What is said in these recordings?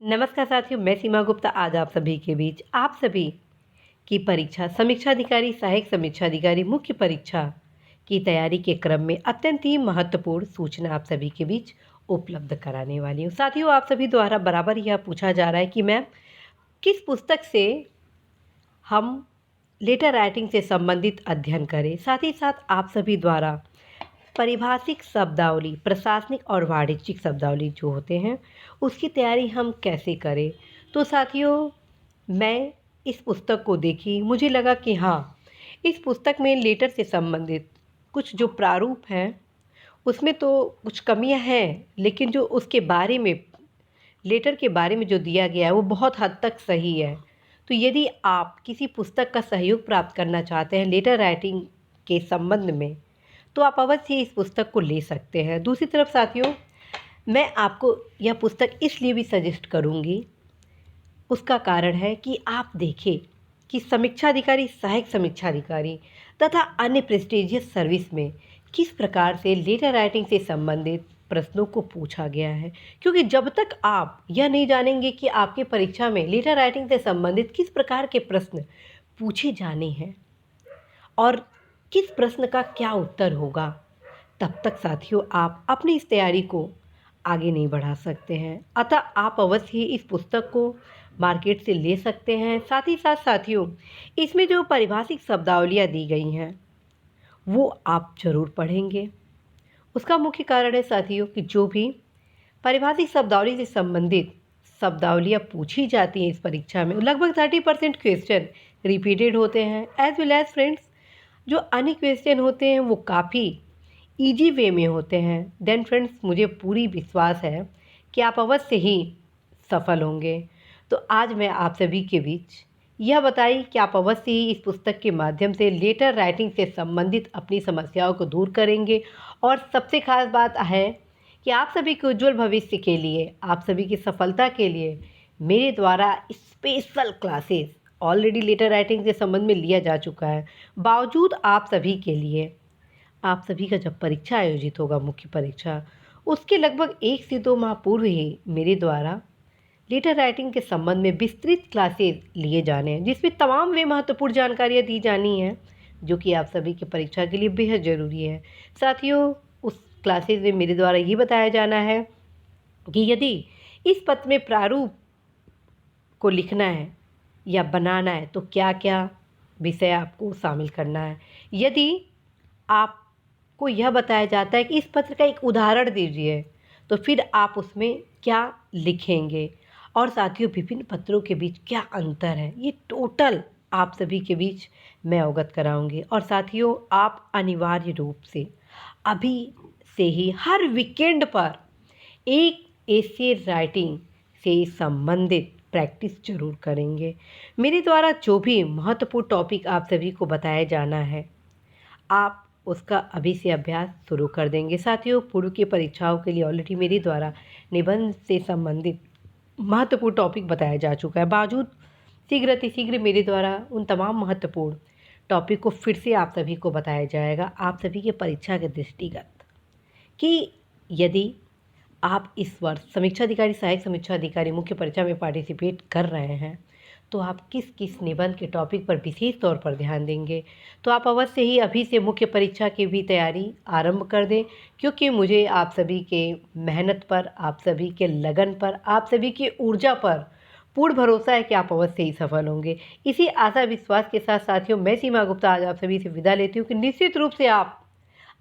नमस्कार साथियों, मैं सीमा गुप्ता आज आप सभी के बीच आप सभी की परीक्षा समीक्षा अधिकारी, सहायक समीक्षा अधिकारी, मुख्य परीक्षा की तैयारी के क्रम में अत्यंत ही महत्वपूर्ण सूचना आप सभी के बीच उपलब्ध कराने वाली हूँ। साथियों, आप सभी द्वारा बराबर यह पूछा जा रहा है कि मैम किस पुस्तक से हम लेटर राइटिंग से संबंधित अध्ययन करें। साथ ही साथ आप सभी द्वारा पारिभाषिक शब्दावली, प्रशासनिक और वाणिज्यिक शब्दावली जो होते हैं उसकी तैयारी हम कैसे करें। तो साथियों, मैं इस पुस्तक को देखी, मुझे लगा कि हाँ, इस पुस्तक में लेटर से संबंधित कुछ जो प्रारूप हैं उसमें तो कुछ कमियां हैं, लेकिन जो उसके बारे में लेटर के बारे में जो दिया गया है वो बहुत हद तक सही है। तो यदि आप किसी पुस्तक का सहयोग प्राप्त करना चाहते हैं लेटर राइटिंग के संबंध में, तो आप अवश्य इस पुस्तक को ले सकते हैं। दूसरी तरफ साथियों, मैं आपको यह पुस्तक इसलिए भी सजेस्ट करूंगी, उसका कारण है कि आप देखें कि समीक्षा अधिकारी, सहायक समीक्षा अधिकारी तथा अन्य प्रेस्टिजियस सर्विस में किस प्रकार से लेटर राइटिंग से संबंधित प्रश्नों को पूछा गया है। क्योंकि जब तक आप यह नहीं जानेंगे कि आपके परीक्षा में लेटर राइटिंग से संबंधित किस प्रकार के प्रश्न पूछे जाने हैं और किस प्रश्न का क्या उत्तर होगा, तब तक साथियों आप अपनी इस तैयारी को आगे नहीं बढ़ा सकते हैं। अतः आप अवश्य ही इस पुस्तक को मार्केट से ले सकते हैं। साथ ही साथ साथियों, इसमें जो पारिभाषिक शब्दावलियाँ दी गई हैं वो आप ज़रूर पढ़ेंगे। उसका मुख्य कारण है साथियों कि जो भी पारिभाषिक शब्दावली से संबंधित शब्दावलियाँ पूछी जाती हैं इस परीक्षा में, लगभग 30% क्वेश्चन रिपीटेड होते हैं। एज वेल एज फ्रेंड्स, जो अन्य क्वेश्चन होते हैं वो काफ़ी ईजी वे में होते हैं। देन फ्रेंड्स, मुझे पूरी विश्वास है कि आप अवश्य ही सफल होंगे। तो आज मैं आप सभी के बीच यह बताई कि आप अवश्य ही इस पुस्तक के माध्यम से लेटर राइटिंग से संबंधित अपनी समस्याओं को दूर करेंगे। और सबसे खास बात है कि आप सभी के उज्जवल भविष्य के लिए, आप सभी की सफलता के लिए मेरे द्वारा special classes already letter writing से संबंध में लिया जा चुका है। बावजूद आप सभी के लिए, आप सभी का जब परीक्षा आयोजित होगा, मुख्य परीक्षा, उसके लगभग 1 से 2 माह पूर्व ही मेरे द्वारा लेटर राइटिंग के संबंध में विस्तृत क्लासेस लिए जाने हैं, जिसमें तमाम वे महत्वपूर्ण जानकारियाँ दी जानी हैं जो कि आप सभी की परीक्षा के लिए बेहद ज़रूरी है। साथियों, उस क्लासेस में मेरे द्वारा ये बताया जाना है कि यदि इस पत्र में प्रारूप को लिखना है या बनाना है तो क्या क्या विषय आपको शामिल करना है। यदि आपको यह बताया जाता है कि इस पत्र का एक उदाहरण दीजिए, तो फिर आप उसमें क्या लिखेंगे। और साथियों, विभिन्न पत्रों के बीच क्या अंतर है, ये टोटल आप सभी के बीच मैं अवगत कराऊंगी। और साथियों, आप अनिवार्य रूप से अभी से ही हर वीकेंड पर एक ऐसे राइटिंग से संबंधित प्रैक्टिस जरूर करेंगे। मेरे द्वारा जो भी महत्वपूर्ण टॉपिक आप सभी को बताया जाना है, आप उसका अभी से अभ्यास शुरू कर देंगे। साथियों, पूर्व की परीक्षाओं के लिए ऑलरेडी मेरे द्वारा निबंध से संबंधित महत्वपूर्ण टॉपिक बताया जा चुका है। बावजूद शीघ्र अतिशीघ्र मेरे द्वारा उन तमाम महत्वपूर्ण टॉपिक को फिर से आप सभी को बताया जाएगा, आप सभी के परीक्षा के दृष्टिगत, कि यदि आप इस वर्ष समीक्षा अधिकारी, सहायक समीक्षा अधिकारी, मुख्य परीक्षा में पार्टिसिपेट कर रहे हैं तो आप किस किस निबंध के टॉपिक पर विशेष तौर पर ध्यान देंगे। तो आप अवश्य ही अभी से मुख्य परीक्षा की भी तैयारी आरंभ कर दें, क्योंकि मुझे आप सभी के मेहनत पर, आप सभी के लगन पर, आप सभी की ऊर्जा पर पूर्ण भरोसा है कि आप अवश्य ही सफल होंगे। इसी आशा विश्वास के साथ साथियों, मैं सीमा गुप्ता आज आप सभी से विदा लेती हूँ कि निश्चित रूप से आप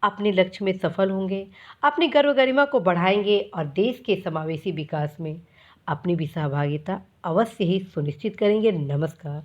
अपने लक्ष्य में सफल होंगे, अपनी गर्व गरिमा को बढ़ाएंगे और देश के समावेशी विकास में अपनी भी सहभागिता अवश्य ही सुनिश्चित करेंगे। नमस्कार।